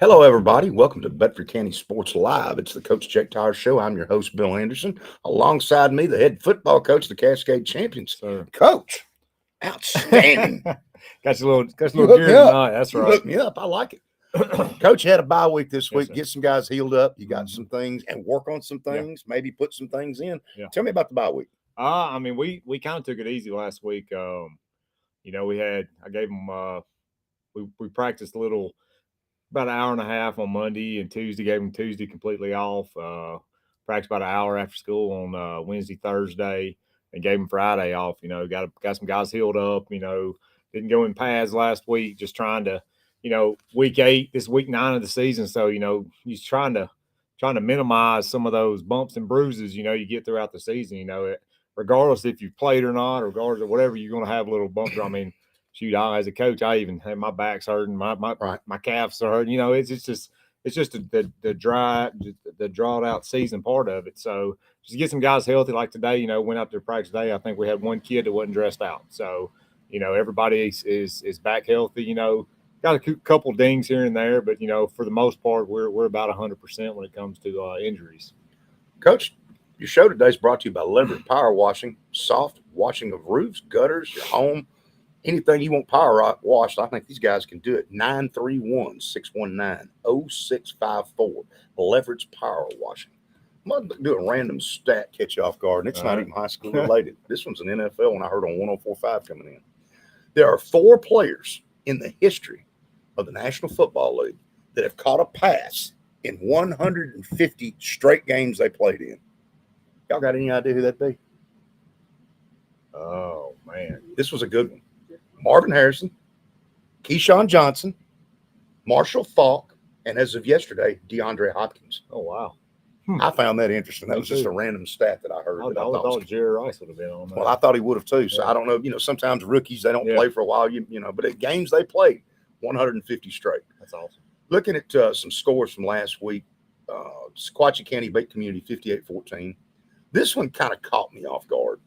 Hello, everybody. Welcome to Bedford County Sports Live. It's the Coach Check Tyre Show. I'm your host, Bill Anderson. Alongside me, the head football coach of the Cascade Champions. Sir. Coach, outstanding. got you a little You gear hooked me up. tonight. That's You right. hooked me up. I like it. Coach, you had a bye week this Yes, week. sir. Get some guys healed up. You got some things and work on some things. Maybe put some things in. Yeah. Tell me about the bye week. I mean, we kind of took it easy last week. I gave them we practiced a little about an hour and a half on Monday and Tuesday. Gave them Tuesday completely off. Practiced about an hour after school on Wednesday, Thursday, and gave them Friday off. Got some guys healed up. Didn't go in pads last week. Just trying to, week 8, this week 9 of the season. So he's trying to minimize some of those bumps and bruises. You get throughout the season. Regardless if you've played or not, regardless of whatever, you're going to have a little bump. I mean, shoot, as a coach, I even had my back's hurting, my calves are hurting. It's just the drawn out season part of it. So just to get some guys healthy, like today, went out to practice today. I think we had one kid that wasn't dressed out. So everybody is back healthy. Got a couple dings here and there, but for the most part, we're about 100% when it comes to injuries. Coach, your show today is brought to you by Leverett Power Washing, soft washing of roofs, gutters, your home. Anything you want power washed, I think these guys can do it. 931-619-0654. Leverage Power Washing. I'm going to do a random stat catch you off guard, and it's not even high school related. This one's an NFL one I heard on 104.5 coming in. There are 4 players in the history of the National Football League that have caught a pass in 150 straight games they played in. Y'all got any idea who that'd be? Oh, man. This was a good one. Marvin Harrison, Keyshawn Johnson, Marshall Faulk, and as of yesterday, DeAndre Hopkins. Oh, wow. I found that interesting. That was just a random stat that I heard. I thought Jerry Rice would have been on that. Well, I thought he would have too. So I don't know. Sometimes rookies, they don't play for a while, but at games they played 150 straight. That's awesome. Looking at some scores from last week, Sequatchie County beat Community 58-14. This one kind of caught me off guard.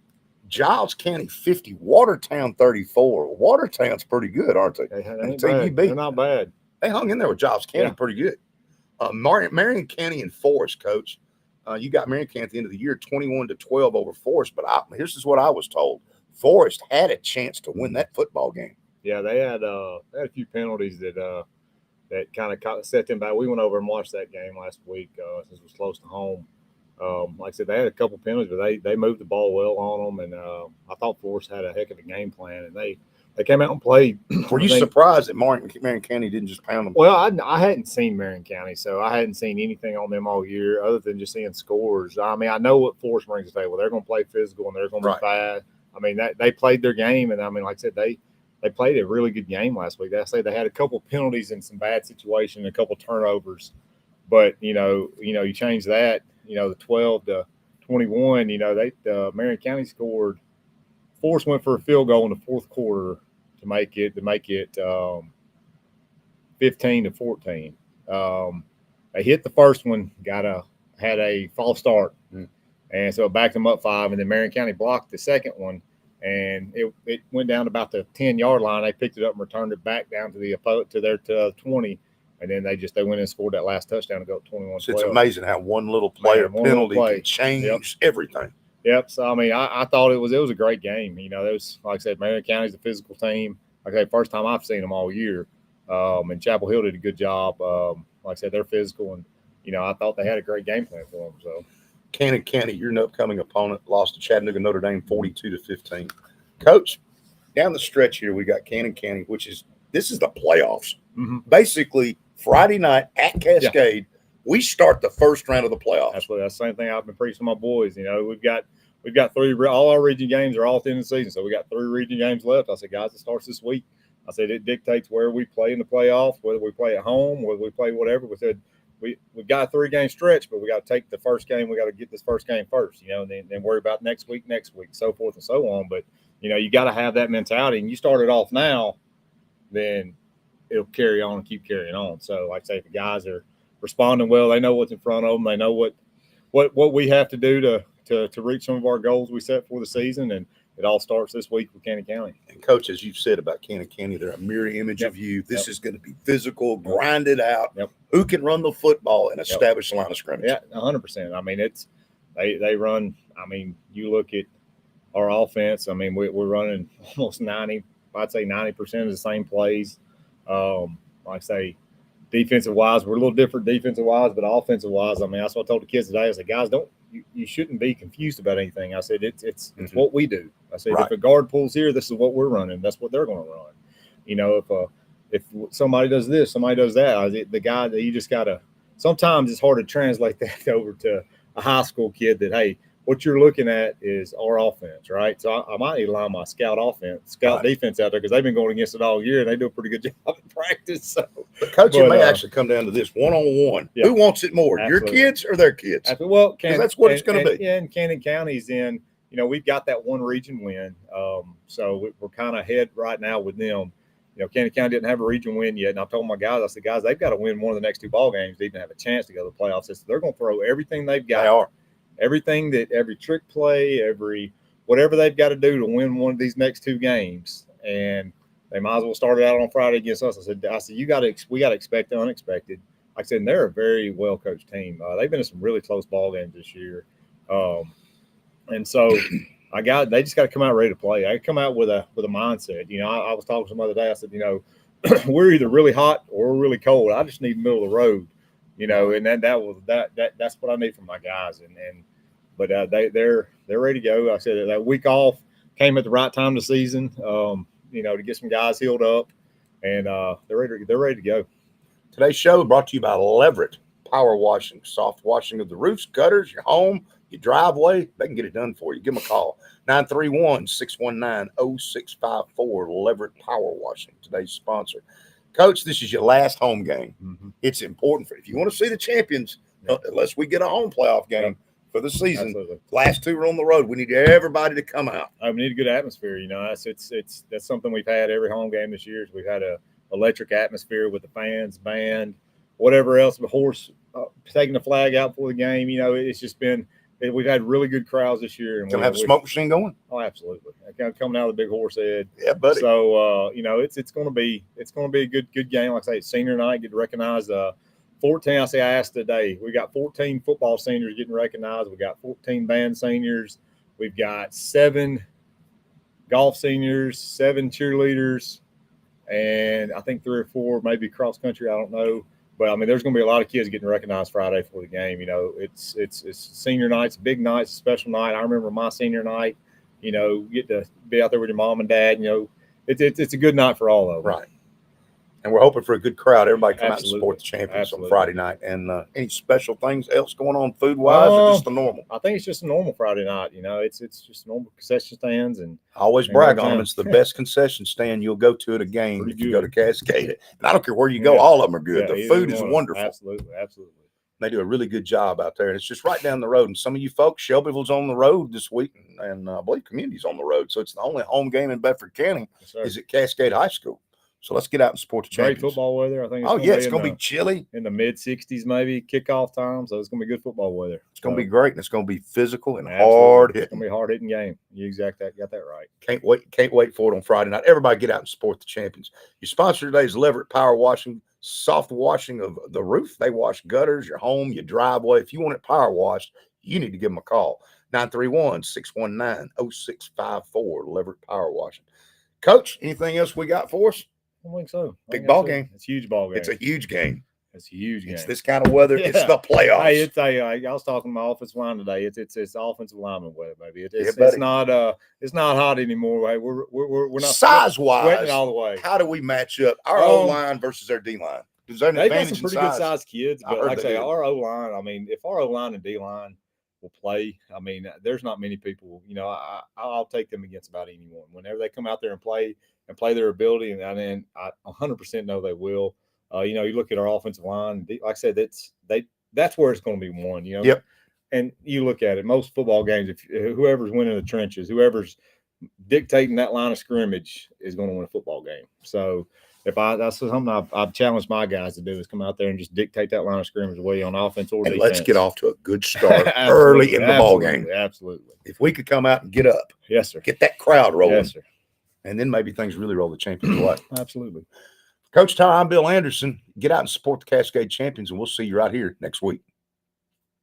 Giles County 50, Watertown 34. Watertown's pretty good, aren't they? They're not bad. They hung in there with Giles County pretty good. Marion County and Forest, Coach. You got Marion County at the end of the year 21-12 over Forest, but this is what I was told. Forest had a chance to win that football game. Yeah, they had a few penalties that kind of set them back. We went over and watched that game last week since it was close to home. Like I said, they had a couple penalties, but they moved the ball well on them, and I thought Forest had a heck of a game plan, and they came out and played. Were you surprised that Marion County didn't just pound them? Well, I hadn't seen Marion County, so I hadn't seen anything on them all year other than just seeing scores. I mean, I know what Forest brings to the table. They're going to play physical, and they're going to be fast. I mean, they played their game, and I mean, like I said, they played a really good game last week. I say they had a couple penalties in some bad situations, a couple turnovers, but you change that. The 12-21. Marion County scored. Forest went for a field goal in the fourth quarter to make it 15-14. They hit the first one, had a false start, and so it backed them up 5. And then Marion County blocked the second one, and it went down about the 10-yard line. They picked it up and returned it back down to their 20. And then they went and scored that last touchdown to go 21-12. So it's amazing how one little player penalty can change everything. Yep. So I mean, I thought it was a great game. It was, like I said, Marion County's a physical team. Like I said, first time I've seen them all year. And Chapel Hill did a good job. Like I said, they're physical, and I thought they had a great game plan for them. So, Cannon County, your upcoming opponent, lost to Chattanooga Notre Dame 42-15. Coach, down the stretch here, we got Cannon County, this is the playoffs. Mm-hmm. Basically, Friday night at Cascade, we start the first round of the playoffs. That's the same thing I've been preaching to my boys. We've got 3. All our region games are all at the end of the season, so we got 3 region games left. I said, guys, it starts this week. I said it dictates where we play in the playoffs, whether we play at home, whether we play whatever. We said we've got a 3-game stretch, but we got to take the first game. We got to get this first game first, and then worry about next week, so forth and so on. But you got to have that mentality, and you start it off now, then it'll carry on and keep carrying on. So, like I say, the guys are responding well. They know what's in front of them. They know what we have to do to reach some of our goals we set for the season. And it all starts this week with Cannon County. And Coach, as you've said about Cannon County, they're a mirror image Yep. of you. This Yep. is going to be physical, grinded out. Yep. Who can run the football and establish the line of scrimmage? Yeah, 100%. I mean, they run. I mean, you look at our offense. I mean, we're running almost 90. I'd say 90% of the same plays. Like I say, defensive wise, we're a little different defensive wise, but offensive wise, I mean, that's what I told the kids today. I said, guys, you shouldn't be confused about anything. I said, it's what we do. I said, if a guard pulls here, this is what we're running. That's what they're going to run. You know, if somebody does this, somebody does that, the guy that you just got to, sometimes it's hard to translate that over to a high school kid that, hey, what you're looking at is our offense, right? So I might need to line my scout defense out there because they've been going against it all year and they do a pretty good job in practice. So, but Coach, it may actually come down to this one-on-one. Yeah. Who wants it more, Absolutely. your kids or their kids? Absolutely. Well, that's what it's going to be. Yeah, and Cannon County's in, you know, we've got that one region win. So we're kind of ahead right now with them. You know, Cannon County didn't have a region win yet. And I told my guys, I said, guys, they've got to win one of the next two ball games to even have a chance to go to the playoffs. So they're going to throw everything they've got. They are. Everything every trick play, whatever they've got to do to win one of these next two games, and they might as well start it out on Friday against us. I said, we got to expect the unexpected. Like I said, and they're a very well coached team. They've been in some really close ball games this year, and so they just got to come out ready to play. I come out with a mindset. You know, I was talking to some other day. I said, you know, we're either really hot or we're really cold. I just need middle of the road. You know, and that's what I need from my guys, but they're ready to go. I said that week off came at the right time of the season, you know, to get some guys healed up, and they're ready to go. Today's show brought to you by Leverett Power Washing, soft washing of the roofs, gutters, your home, your driveway. They can get it done for you. Give them a call, 931-619-0654. Leverett Power Washing, today's sponsor. Coach, this is your last home game. Mm-hmm. It's important if you want to see the champions, unless we get a home playoff game for the season. Absolutely. Last two are on the road. We need everybody to come out. We need a good atmosphere. You know, that's something we've had every home game this year. We've had a electric atmosphere with the fans, band, whatever else. The horse taking the flag out for the game. You know, it's just been. We've had really good crowds this year. And gonna have a smoke machine going. Oh, absolutely! Coming out of the big horse head. Yeah, buddy. So you know, it's gonna be a good game. Like I say, it's senior night. Get to recognize 14. I asked today. We got 14 football seniors getting recognized. We got 14 band seniors. We've got 7 golf seniors, 7 cheerleaders, and I think 3 or 4 maybe cross country. I don't know. But I mean, there's going to be a lot of kids getting recognized Friday for the game. You know, it's senior night, it's a big night, it's a special night. I remember my senior night. You know, get to be out there with your mom and dad. You know, it's a good night for all of them. Right. And we're hoping for a good crowd. Everybody come out and support the champions on Friday night. And any special things else going on food wise, or just the normal? I think it's just a normal Friday night. You know, it's just normal concession stands, and I always brag on them. It's the best concession stand you'll go to at a game if you go to Cascade. And I don't care where you go, all of them are good. The food is wonderful. Absolutely. They do a really good job out there, and it's just right down the road. And some of you folks, Shelbyville's on the road this week, and I believe Community's on the road. So it's the only home game in Bedford County is at Cascade High School. So let's get out and support the champions. Great football weather. I think. It's going to be chilly in the mid 60s, maybe kickoff time. So it's going to be good football weather. It's going to be great, and it's going to be physical and hard hitting. It's going to be a hard hitting game. You got that right. Can't wait for it on Friday night. Everybody get out and support the champions. Your sponsor today is Leverett Power Washing, soft washing of the roof. They wash gutters, your home, your driveway. If you want it power washed, you need to give them a call. 931-619-0654. Leverett Power Washing. Coach, anything else we got for us? I think so. Big ball game. It's a huge ball game. It's a huge game. It's a huge game. It's this kind of weather. Yeah. It's the playoffs. Hey, I was talking to my offensive line today. It's offensive lineman weather, baby. It's not hot anymore. Hey, we're not size wise sweating all the way. How do we match up our O line versus their D line? Is there an advantage? They've got some pretty good sized kids, but like I say, our O line. I mean, if our O line and D line will play, I mean, there's not many people. You know, I'll take them against about anyone. Whenever they come out there and play their ability, and I 100% know they will. You know, you look at our offensive line. Like I said, that's where it's going to be won. You know, yep. And you look at it. Most football games, if whoever's winning the trenches, whoever's dictating that line of scrimmage is going to win a football game. So That's something I've challenged my guys to do is come out there and just dictate that line of scrimmage away on offense or And defense. let's get off to a good start early in the ball game. Absolutely. If we could come out and get up, Yes, sir. get that crowd rolling, Yes, sir. and then maybe things really roll the champions way. Absolutely. Coach Tyre, I'm Bill Anderson. Get out and support the Cascade Champions, and we'll see you right here next week.